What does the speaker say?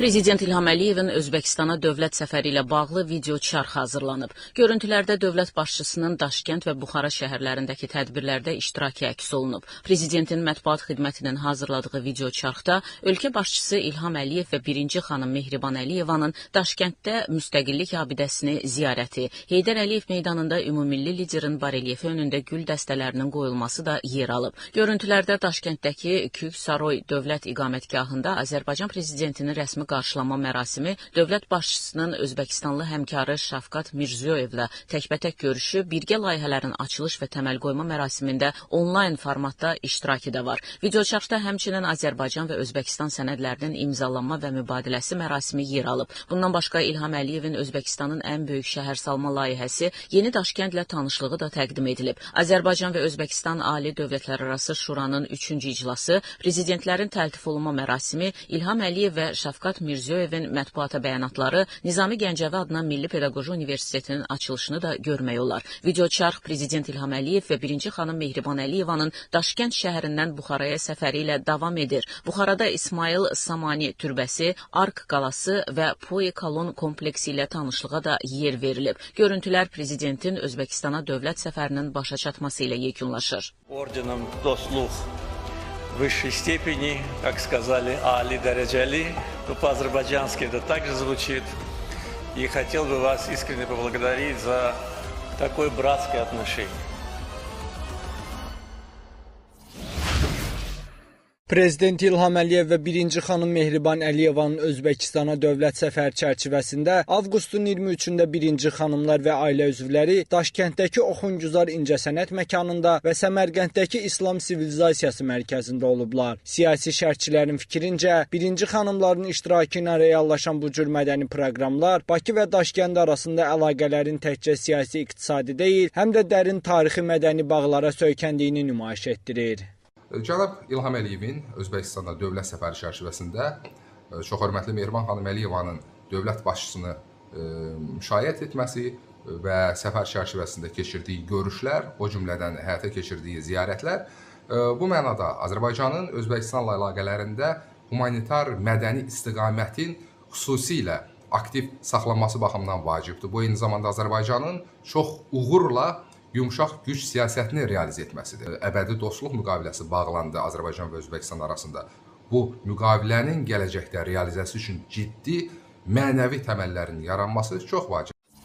Prezident İlham Əliyevin Özbəkistana dövlət səfəri ilə bağlı video çarx hazırlanıb. Görüntülərdə dövlət başçısının Daşkənd və Buxara şəhərlərindəki tədbirlərdə iştirakı əks olunub. Prezidentin mətbuat xidmətinin hazırladığı video çarxda ölkə başçısı İlham Əliyev və birinci xanım Mehriban Əliyevanın Daşkənddə Müstəqillik abidəsini ziyarəti, Heydər Əliyev meydanında ümumilli liderin barelyefi önündə gül dəstələrinin qoyulması da yer alıb. Görüntülərdə Daşkənddəki Kük Saroy dövlət iqamətgahında Azərbaycan prezidentinin rəsmi qarşılama mərasimi, dövlət başçısının Özbəkistanlı həmkarı Şafqat Mirziyoyevlə təkbətək görüşü, birgə layihələrin açılış və təməl qoyma mərasimində onlayn formatda iştirakı da var. Videoçarxda həmçinin Azərbaycan və Özbəkistan sənədlərinin imzalanma və mübadiləsi mərasimi yer alıb. Bundan başqa İlham Əliyevin Özbəkistanın ən böyük şəhər salma layihəsi Yeni Daşkəndlə tanışlığı da təqdim edilib. Azərbaycan və Özbəkistan Ali Dövlətlərarası Şuranın 3-cü iclası, prezidentlərin təltif olunma mərasimi, İlham Əliyev və Şafqat Mirziyoyevin mətbuata bəyanatları, Nizami Gəncəvi adına Milli Pedaqoji Universitetinin açılışını da görmək olar. Videoçarx Prezident İlham Əliyev və birinci xanım Mehriban Əliyevanın Daşkənd şəhərindən Buxaraya səfəri ilə davam edir. Buxarada İsmail Samani türbəsi, Ark qalası və Poy Kalon kompleksi ilə tanışlığa da yer verilib. Görüntülər Prezidentin Özbəkistana dövlət səfərinin başa çatması ilə yekunlaşır. Орденом «Дослух» высшей степени, как сказали, Али Дараджали, то по-азербайджански это также звучит. И хотел бы вас искренне поблагодарить за такое братское отношение. Prezident İlham Əliyev və birinci xanım Mehriban Əliyevanın Özbəkistana dövlət səfəri çərçivəsində avqustun 23-də birinci xanımlar və ailə üzvləri Daşkənddəki Oxungüzar İncəsənət məkanında və Səmərqənddəki İslam Sivilizasiyası mərkəzində olublar. Siyasi şərhçilərin fikrincə, birinci xanımların iştirakı ilə reallaşan bu cür mədəni proqramlar Bakı və Daşkənd arasında əlaqələrin təkcə siyasi, iqtisadi deyil, həm də dərin tarixi mədəni bağlara söykəndiyini nümayiş etdirir. Cənab İlham Əliyevin Özbəkistanda dövlət səfəri çərçivəsində çox hörmətli Mehriban xanım Əliyevanın dövlət başçısını müşayiət etməsi və səfər çərçivəsində keçirdiyi görüşlər, o cümlədən həyata keçirdiyi ziyarətlər bu mənada Azərbaycanın Özbəkistanla əlaqələrində humanitar mədəni istiqamətin xüsusilə aktiv saxlanması baxımından vacibdir. Bu eyni zamanda Azərbaycanın çox uğurla yumşaq güc siyasətini realizə etməsidir. Əbədi dostluq müqaviləsi bağlandı Azərbaycan və Özbəkistan arasında. Bu müqavilənin gələcəkdə realizəsi üçün ciddi mənəvi təməllərin yaranması çox vacibdir.